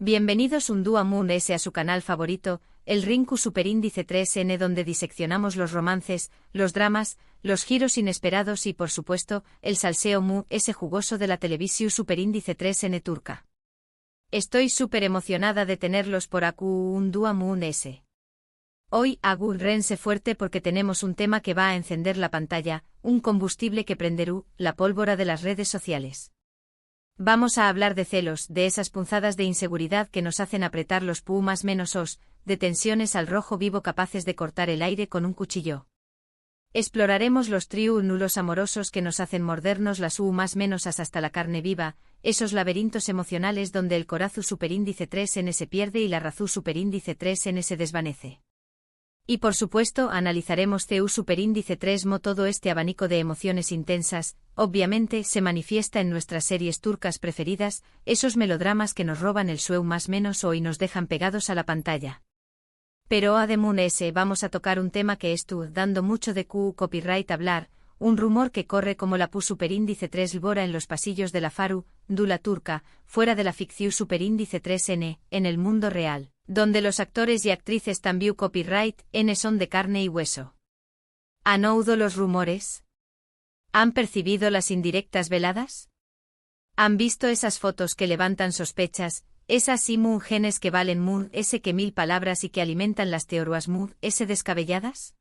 Bienvenidos un dúo Moon S a su canal favorito, el Rinku Superíndice 3N, donde diseccionamos los romances, los dramas, los giros inesperados y por supuesto, el salseo Moon S jugoso de la televisión Superíndice 3N turca. Estoy súper emocionada de tenerlos por aquí un dúo Moon S. Hoy agárrense fuerte porque tenemos un tema que va a encender la pantalla, un combustible que prenderá la pólvora de las redes sociales. Vamos a hablar de celos, de esas punzadas de inseguridad que nos hacen apretar los pumas menos os, de tensiones al rojo vivo capaces de cortar el aire con un cuchillo. Exploraremos los triángulos amorosos que nos hacen mordernos las más menos as hasta la carne viva, esos laberintos emocionales donde el corazón superíndice 3N se pierde y la razón superíndice 3N se desvanece. Y por supuesto analizaremos CU superíndice 3mo. Todo este abanico de emociones intensas, obviamente se manifiesta en nuestras series turcas preferidas, esos melodramas que nos roban el sueño más menos y nos dejan pegados a la pantalla. Pero además vamos a tocar un tema que estuvo dando mucho de copyright hablar, un rumor que corre como la superíndice 3 Lbora en los pasillos de la Faru, Dula turca, fuera de la ficción superíndice 3N, en el mundo real, donde los actores y actrices también copyright N son de carne y hueso. ¿Han oído los rumores? ¿Han percibido las indirectas veladas? ¿Han visto esas fotos que levantan sospechas, esas imágenes que valen Moon S que 1000 palabras y que alimentan las teorías Moon S descabelladas?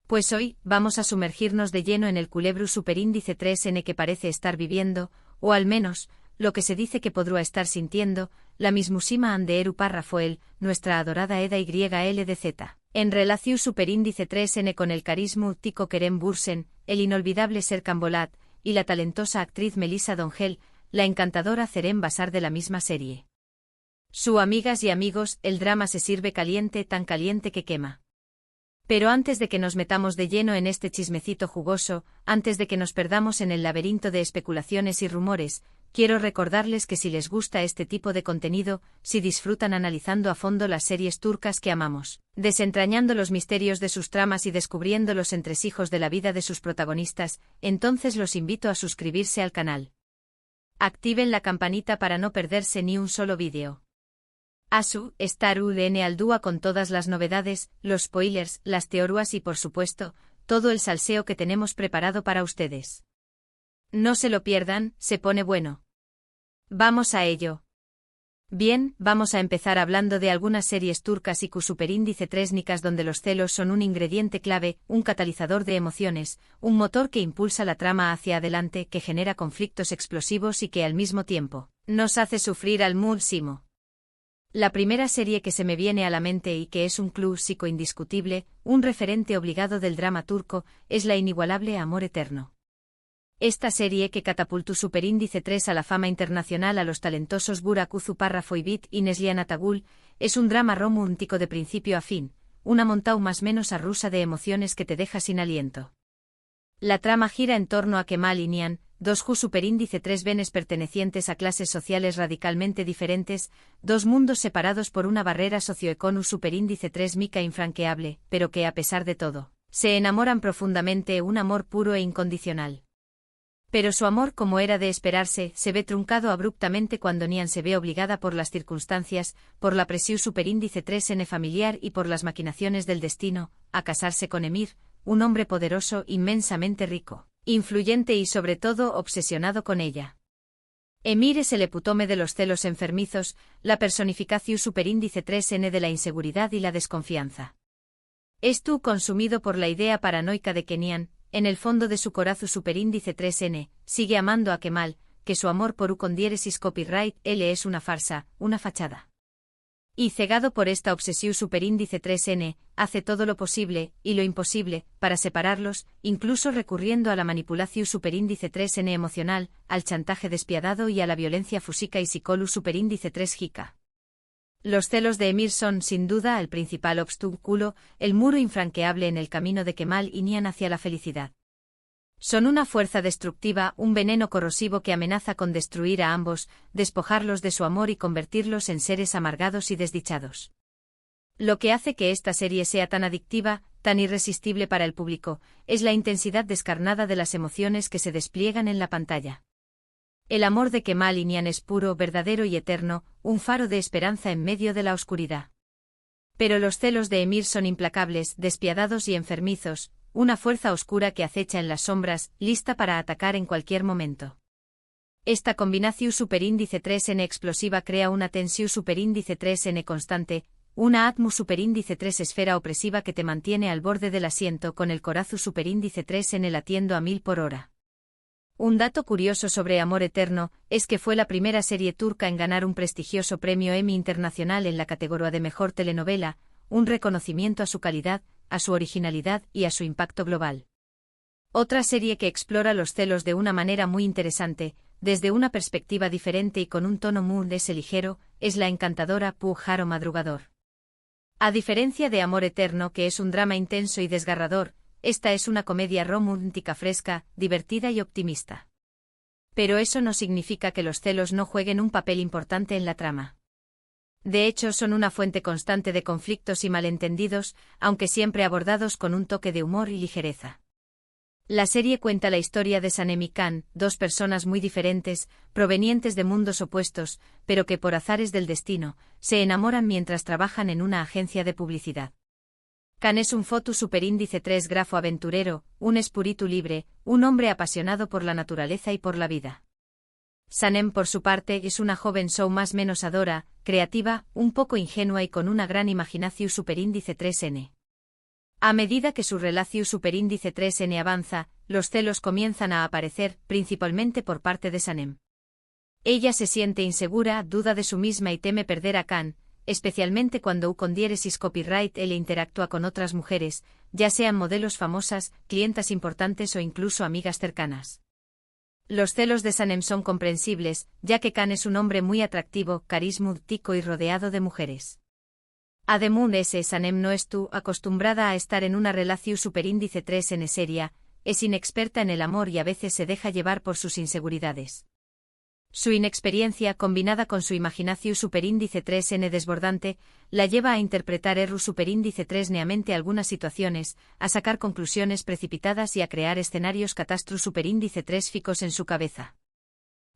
Pues hoy, vamos a sumergirnos de lleno en el culebro superíndice 3N que parece estar viviendo, o al menos, lo que se dice que podrá estar sintiendo, la mismísima Anderu Parrafoel, nuestra adorada Eda YLDZ. En relación superíndice 3N con el carisma tico Kerem Bürsin, el inolvidable Serkan Bolat, y la talentosa actriz Melissa Dongel, la encantadora Cerem Basar de la misma serie. Su amigas y amigos, el drama se sirve caliente, tan caliente que quema. Pero antes de que nos metamos de lleno en este chismecito jugoso, antes de que nos perdamos en el laberinto de especulaciones y rumores, quiero recordarles que si les gusta este tipo de contenido, si disfrutan analizando a fondo las series turcas que amamos, desentrañando los misterios de sus tramas y descubriendo los entresijos de la vida de sus protagonistas, entonces los invito a suscribirse al canal. Activen la campanita para no perderse ni un solo vídeo. Asu, Star UN al dúo con todas las novedades, los spoilers, las teorías y por supuesto, todo el salseo que tenemos preparado para ustedes. No se lo pierdan, se pone bueno. Vamos a ello. Bien, vamos a empezar hablando de algunas series turcas y superíndice 3nicas donde los celos son un ingrediente clave, un catalizador de emociones, un motor que impulsa la trama hacia adelante, que genera conflictos explosivos y que al mismo tiempo, nos hace sufrir al máximo. La primera serie que se me viene a la mente y que es un clásico indiscutible, un referente obligado del drama turco, es la inigualable Amor Eterno. Esta serie que catapultó superíndice 3 a la fama internacional a los talentosos Burak Uzupárrafo y Neslihan Atagul, es un drama romántico de principio a fin, una montaña más menos rusa de emociones que te deja sin aliento. La trama gira en torno a Kemal y Nihan, dos superíndice 3 benes pertenecientes a clases sociales radicalmente diferentes, dos mundos separados por una barrera socioeconómica superíndice 3 mica infranqueable, pero que a pesar de todo, se enamoran profundamente, un amor puro e incondicional. Pero su amor, como era de esperarse, se ve truncado abruptamente cuando Nihan se ve obligada por las circunstancias, por la presión superíndice 3N familiar y por las maquinaciones del destino, a casarse con Emir, un hombre poderoso, inmensamente rico, influyente y sobre todo obsesionado con ella. Emir es el epítome de los celos enfermizos, la personificación superíndice 3N de la inseguridad y la desconfianza. Esto consumido por la idea paranoica de que Nihan, en el fondo de su corazón superíndice 3N, sigue amando a Kemal, que su amor por con diéresis copyright L es una farsa, una fachada. Y cegado por esta obsesión superíndice 3N, hace todo lo posible, y lo imposible, para separarlos, incluso recurriendo a la manipulación superíndice 3N emocional, al chantaje despiadado y a la violencia física y psicolu superíndice 3 jica. Los celos de Emir son, sin duda, el principal obstáculo, el muro infranqueable en el camino de Kemal y Nihan hacia la felicidad. Son una fuerza destructiva, un veneno corrosivo que amenaza con destruir a ambos, despojarlos de su amor y convertirlos en seres amargados y desdichados. Lo que hace que esta serie sea tan adictiva, tan irresistible para el público, es la intensidad descarnada de las emociones que se despliegan en la pantalla. El amor de Kemal Inian es puro, verdadero y eterno, un faro de esperanza en medio de la oscuridad. Pero los celos de Emir son implacables, despiadados y enfermizos, una fuerza oscura que acecha en las sombras, lista para atacar en cualquier momento. Esta combinación superíndice 3n explosiva crea una tensión superíndice 3n constante, una atmu superíndice 3 esfera opresiva que te mantiene al borde del asiento con el corazón superíndice 3n latiendo a 1000 por hora. Un dato curioso sobre Amor Eterno es que fue la primera serie turca en ganar un prestigioso premio Emmy Internacional en la categoría de Mejor Telenovela, un reconocimiento a su calidad, a su originalidad y a su impacto global. Otra serie que explora los celos de una manera muy interesante, desde una perspectiva diferente y con un tono muy ligero, es la encantadora Pooh Jaro Madrugador. A diferencia de Amor Eterno, que es un drama intenso y desgarrador, esta es una comedia romántica fresca, divertida y optimista. Pero eso no significa que los celos no jueguen un papel importante en la trama. De hecho, son una fuente constante de conflictos y malentendidos, aunque siempre abordados con un toque de humor y ligereza. La serie cuenta la historia de Sanem y Khan, dos personas muy diferentes, provenientes de mundos opuestos, pero que por azares del destino, se enamoran mientras trabajan en una agencia de publicidad. Khan es un fotu superíndice 3 grafo aventurero, un espíritu libre, un hombre apasionado por la naturaleza y por la vida. Sanem, por su parte, es una joven show más menos adora, creativa, un poco ingenua y con una gran imaginación superíndice 3n. A medida que su relación superíndice 3n avanza, los celos comienzan a aparecer, principalmente por parte de Sanem. Ella se siente insegura, duda de su misma y teme perder a Khan, especialmente cuando con diéresis copyright él interactúa con otras mujeres, ya sean modelos famosas, clientas importantes o incluso amigas cercanas. Los celos de Sanem son comprensibles, ya que Khan es un hombre muy atractivo, carismático y rodeado de mujeres. Además, Sanem no es acostumbrada a estar en una relación superíndice 3n seria, es inexperta en el amor y a veces se deja llevar por sus inseguridades. Su inexperiencia, combinada con su imaginación superíndice 3n desbordante, la lleva a interpretar error superíndice 3n algunas situaciones, a sacar conclusiones precipitadas y a crear escenarios catastro superíndice 3 ficos en su cabeza.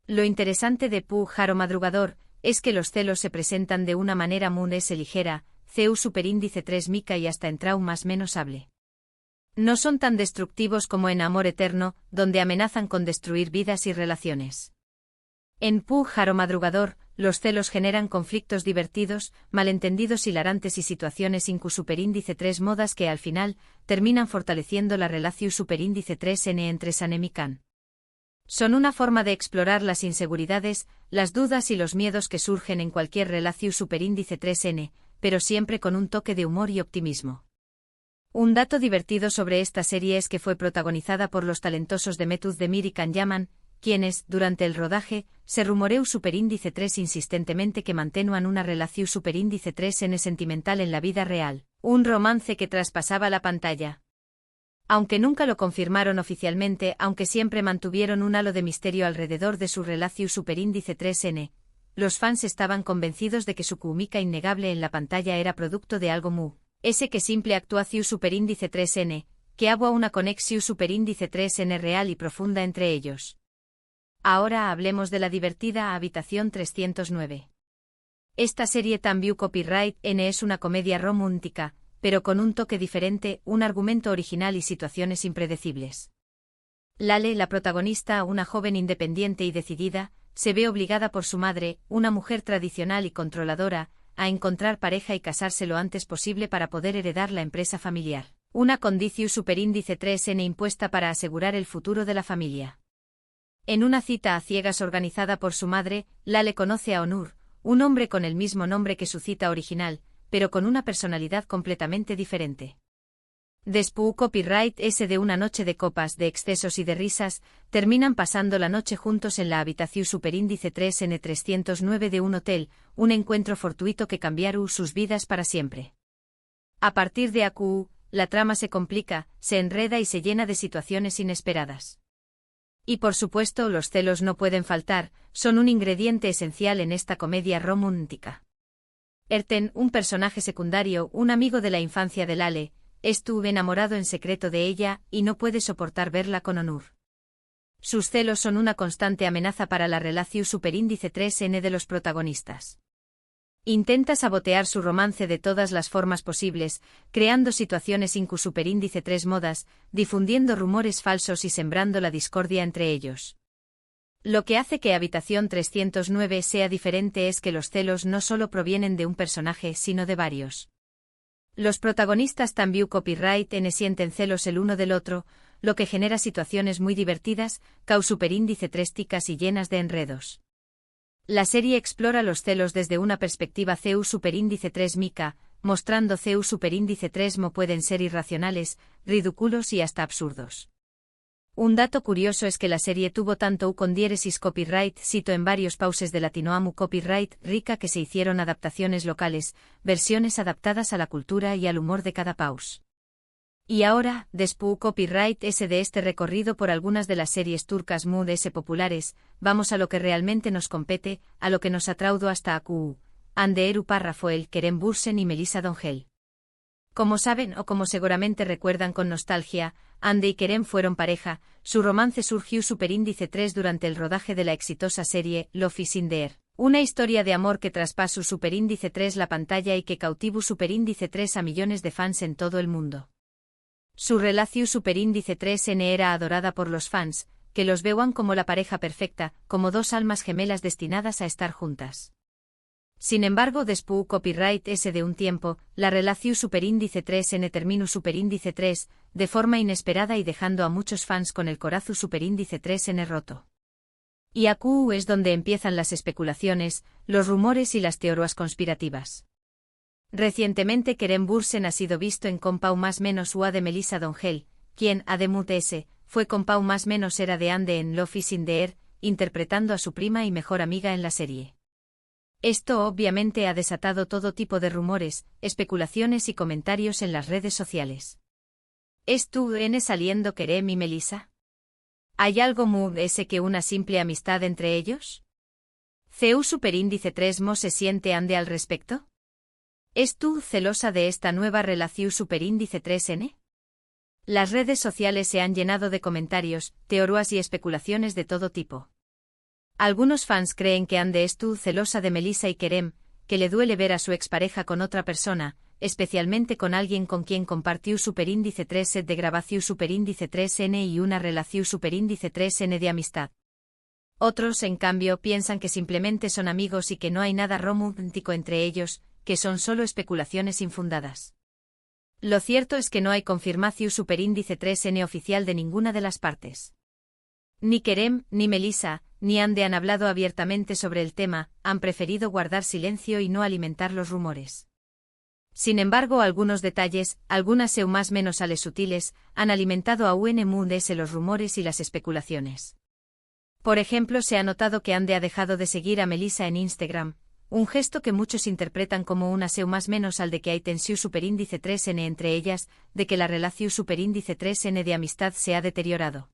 Lo interesante de Pooh Jaro Madrugador es que los celos se presentan de una manera muy ligera, CU superíndice 3 mica y hasta en traumas menos hable. No son tan destructivos como en Amor Eterno, donde amenazan con destruir vidas y relaciones. En Pooh Jaro Madrugador, los celos generan conflictos divertidos, malentendidos hilarantes y situaciones incu superíndice 3 modas que al final terminan fortaleciendo la relación superíndice 3n entre Sanem y Khan. Son una forma de explorar las inseguridades, las dudas y los miedos que surgen en cualquier relación superíndice 3n, pero siempre con un toque de humor y optimismo. Un dato divertido sobre esta serie es que fue protagonizada por los talentosos Demet Özdemir y Can Yaman, quienes, durante el rodaje, se rumoreó superíndice 3 insistentemente que mantenían una relación superíndice 3n sentimental en la vida real, un romance que traspasaba la pantalla. Aunque nunca lo confirmaron oficialmente, aunque siempre mantuvieron un halo de misterio alrededor de su relación superíndice 3n, los fans estaban convencidos de que su química innegable en la pantalla era producto de algo ese que simple actuación superíndice 3n, que había una conexión superíndice 3n real y profunda entre ellos. Ahora hablemos de la divertida Habitación 309. Esta serie también copyright N es una comedia romántica, pero con un toque diferente, un argumento original y situaciones impredecibles. Lale, la protagonista, una joven independiente y decidida, se ve obligada por su madre, una mujer tradicional y controladora, a encontrar pareja y casarse lo antes posible para poder heredar la empresa familiar, una condición superíndice 3n impuesta para asegurar el futuro de la familia. En una cita a ciegas organizada por su madre, Lale conoce a Onur, un hombre con el mismo nombre que su cita original, pero con una personalidad completamente diferente. Después copyright S de una noche de copas, de excesos y de risas, terminan pasando la noche juntos en la habitación superíndice 3n309 de un hotel, un encuentro fortuito que cambiará sus vidas para siempre. A partir de aquí, la trama se complica, se enreda y se llena de situaciones inesperadas. Y por supuesto los celos no pueden faltar, son un ingrediente esencial en esta comedia romántica. Erten, un personaje secundario, un amigo de la infancia de Lale, estuvo enamorado en secreto de ella y no puede soportar verla con Onur. Sus celos son una constante amenaza para la relación superíndice 3N de los protagonistas. Intenta sabotear su romance de todas las formas posibles, creando situaciones incu superíndice 3 modas, difundiendo rumores falsos y sembrando la discordia entre ellos. Lo que hace que Habitación 309 sea diferente es que los celos no solo provienen de un personaje sino de varios. Los protagonistas también copyright N sienten celos el uno del otro, lo que genera situaciones muy divertidas, cau superíndice 3 ticas y llenas de enredos. La serie explora los celos desde una perspectiva CU superíndice 3 mica, mostrando CU superíndice 3 mo pueden ser irracionales, ridículos y hasta absurdos. Un dato curioso es que la serie tuvo tanto U con diéresis copyright cito en varios pauses de Latinoamu copyright rica que se hicieron adaptaciones locales, versiones adaptadas a la cultura y al humor de cada paus. Y ahora, después copyright S de este recorrido por algunas de las series turcas Mood S populares, vamos a lo que realmente nos compete, a lo que nos atraudo hasta AQ, Ande Eru Parrafoel, Kerem Bürsin y Melissa Dongel. Como saben o como seguramente recuerdan con nostalgia, Ande y Kerem fueron pareja, su romance surgió superíndice 3 durante el rodaje de la exitosa serie Love is in the Air, una historia de amor que traspasó superíndice 3 la pantalla y que cautivó superíndice 3 a millones de fans en todo el mundo. Su relación superíndice 3N era adorada por los fans, que los veían como la pareja perfecta, como dos almas gemelas destinadas a estar juntas. Sin embargo, después copyright S de un tiempo, la relación superíndice 3N terminó superíndice 3, de forma inesperada y dejando a muchos fans con el corazón superíndice 3N roto. Y aquí es donde empiezan las especulaciones, los rumores y las teorías conspirativas. Recientemente Kerem Bürsin ha sido visto en Compau más menos UA de Melissa Dongel, quien, además S, fue Compau más menos era de Ande en Love is in the Air, interpretando a su prima y mejor amiga en la serie. Esto obviamente ha desatado todo tipo de rumores, especulaciones y comentarios en las redes sociales. ¿Es tú N saliendo Kerem y Melissa? ¿Hay algo Mood S que una simple amistad entre ellos? ¿CU superíndice 3 mo se siente Ande al respecto? ¿Es tú celosa de esta nueva relación superíndice 3N? Las redes sociales se han llenado de comentarios, teorías y especulaciones de todo tipo. Algunos fans creen que Ande es tú celosa de Melissa y Kerem, que le duele ver a su expareja con otra persona, especialmente con alguien con quien compartió superíndice 3 set de grabación superíndice 3N y una relación superíndice 3N de amistad. Otros, en cambio, piensan que simplemente son amigos y que no hay nada romántico entre ellos, que son solo especulaciones infundadas. Lo cierto es que no hay confirmación superíndice 3N oficial de ninguna de las partes. Ni Kerem, ni Melissa, ni Ande han hablado abiertamente sobre el tema, han preferido guardar silencio y no alimentar los rumores. Sin embargo, algunos detalles, algunas seu más menos ales sutiles, han alimentado a UNMUNDS los rumores y las especulaciones. Por ejemplo, se ha notado que Ande ha dejado de seguir a Melissa en Instagram, un gesto que muchos interpretan como una seu más menos al de que hay tensión superíndice 3N entre ellas, de que la relación superíndice 3N de amistad se ha deteriorado.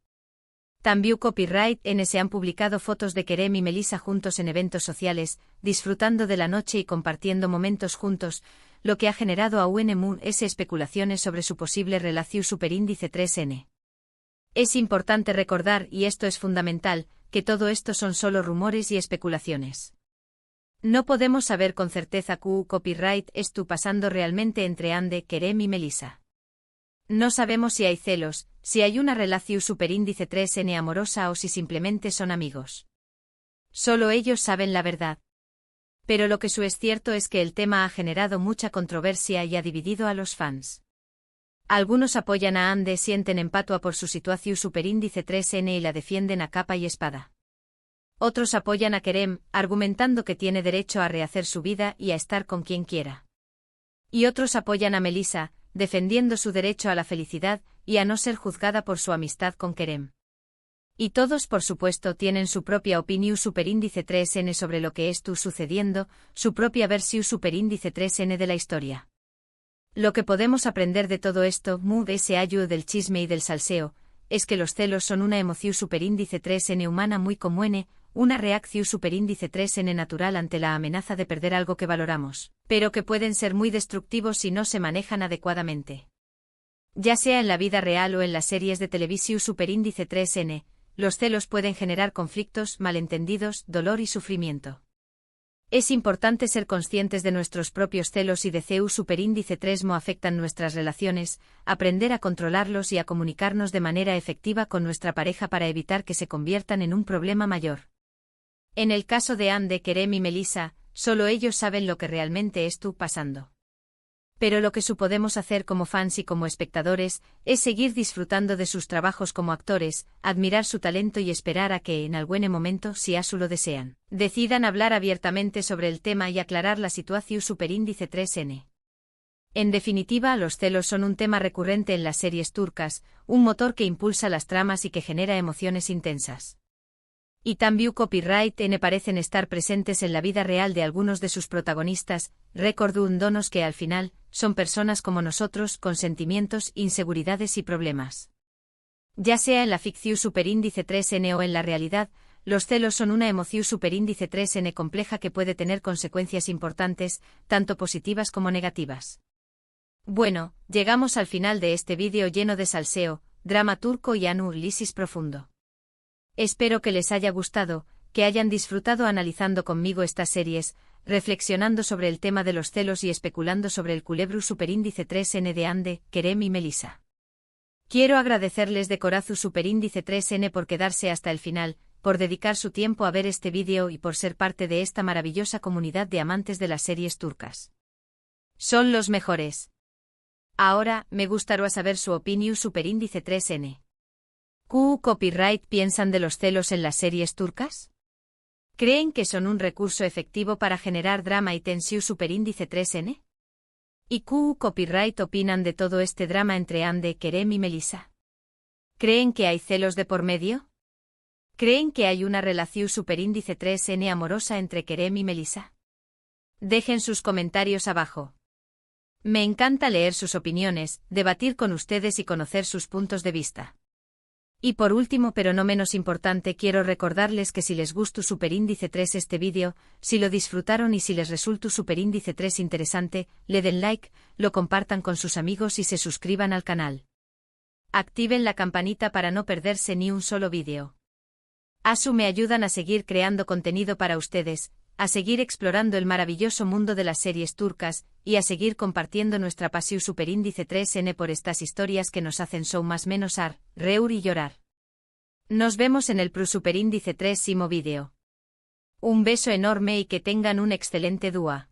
También copyright N se han publicado fotos de Kerem y Melissa juntos en eventos sociales, disfrutando de la noche y compartiendo momentos juntos, lo que ha generado a UNMUNDS especulaciones sobre su posible relación superíndice 3N. Es importante recordar, y esto es fundamental, que todo esto son solo rumores y especulaciones. No podemos saber con certeza que copyright esto pasando realmente entre Ande, Kerem y Melissa. No sabemos si hay celos, si hay una relación superíndice 3N amorosa o si simplemente son amigos. Solo ellos saben la verdad. Pero lo que sí es cierto es que el tema ha generado mucha controversia y ha dividido a los fans. Algunos apoyan a Ande, sienten empatua por su situación superíndice 3N y la defienden a capa y espada. Otros apoyan a Kerem, argumentando que tiene derecho a rehacer su vida y a estar con quien quiera. Y otros apoyan a Melissa, defendiendo su derecho a la felicidad y a no ser juzgada por su amistad con Kerem. Y todos, por supuesto, tienen su propia opinión superíndice 3N sobre lo que está sucediendo, su propia versión superíndice 3N de la historia. Lo que podemos aprender de todo esto, Mood ese ayu del chisme y del salseo, es que los celos son una emoción superíndice 3N humana muy común, una reacción superíndice 3N natural ante la amenaza de perder algo que valoramos, pero que pueden ser muy destructivos si no se manejan adecuadamente. Ya sea en la vida real o en las series de televisión superíndice 3N, los celos pueden generar conflictos, malentendidos, dolor y sufrimiento. Es importante ser conscientes de nuestros propios celos y de CU superíndice 3 mo afectan nuestras relaciones, aprender a controlarlos y a comunicarnos de manera efectiva con nuestra pareja para evitar que se conviertan en un problema mayor. En el caso de Ande, Kerem y Melissa, solo ellos saben lo que realmente está pasando. Pero lo que podemos hacer como fans y como espectadores es seguir disfrutando de sus trabajos como actores, admirar su talento y esperar a que, en algún momento, si así lo desean, decidan hablar abiertamente sobre el tema y aclarar la situación superíndice 3N. En definitiva, los celos son un tema recurrente en las series turcas, un motor que impulsa las tramas y que genera emociones intensas. Y también copyright N parecen estar presentes en la vida real de algunos de sus protagonistas, recordándonos que al final, son personas como nosotros con sentimientos, inseguridades y problemas. Ya sea en la ficción superíndice 3N o en la realidad, los celos son una emoción superíndice 3N compleja que puede tener consecuencias importantes, tanto positivas como negativas. Bueno, llegamos al final de este vídeo lleno de salseo, drama turco y análisis profundo. Espero que les haya gustado, que hayan disfrutado analizando conmigo estas series, reflexionando sobre el tema de los celos y especulando sobre el culebro superíndice 3N de Ande, Kerem y Melissa. Quiero agradecerles de corazón superíndice 3N por quedarse hasta el final, por dedicar su tiempo a ver este vídeo y por ser parte de esta maravillosa comunidad de amantes de las series turcas. Son los mejores. Ahora, me gustaría saber su opinión superíndice 3N. ¿Qué copyright piensan de los celos en las series turcas? ¿Creen que son un recurso efectivo para generar drama y tensión superíndice 3N? ¿Y qué copyright opinan de todo este drama entre Ande, Kerem y Melissa? ¿Creen que hay celos de por medio? ¿Creen que hay una relación superíndice 3N amorosa entre Kerem y Melissa? Dejen sus comentarios abajo. Me encanta leer sus opiniones, debatir con ustedes y conocer sus puntos de vista. Y por último pero no menos importante quiero recordarles que si les gustó superíndice 3 este vídeo, si lo disfrutaron y si les resultó superíndice 3 interesante, le den like, lo compartan con sus amigos y se suscriban al canal. Activen la campanita para no perderse ni un solo vídeo. Asu me ayudan a seguir creando contenido para ustedes, a seguir explorando el maravilloso mundo de las series turcas, y a seguir compartiendo nuestra pasión superíndice 3N por estas historias que nos hacen show más menos reír y llorar. Nos vemos en el superíndice 3 vídeo. Un beso enorme y que tengan un excelente día.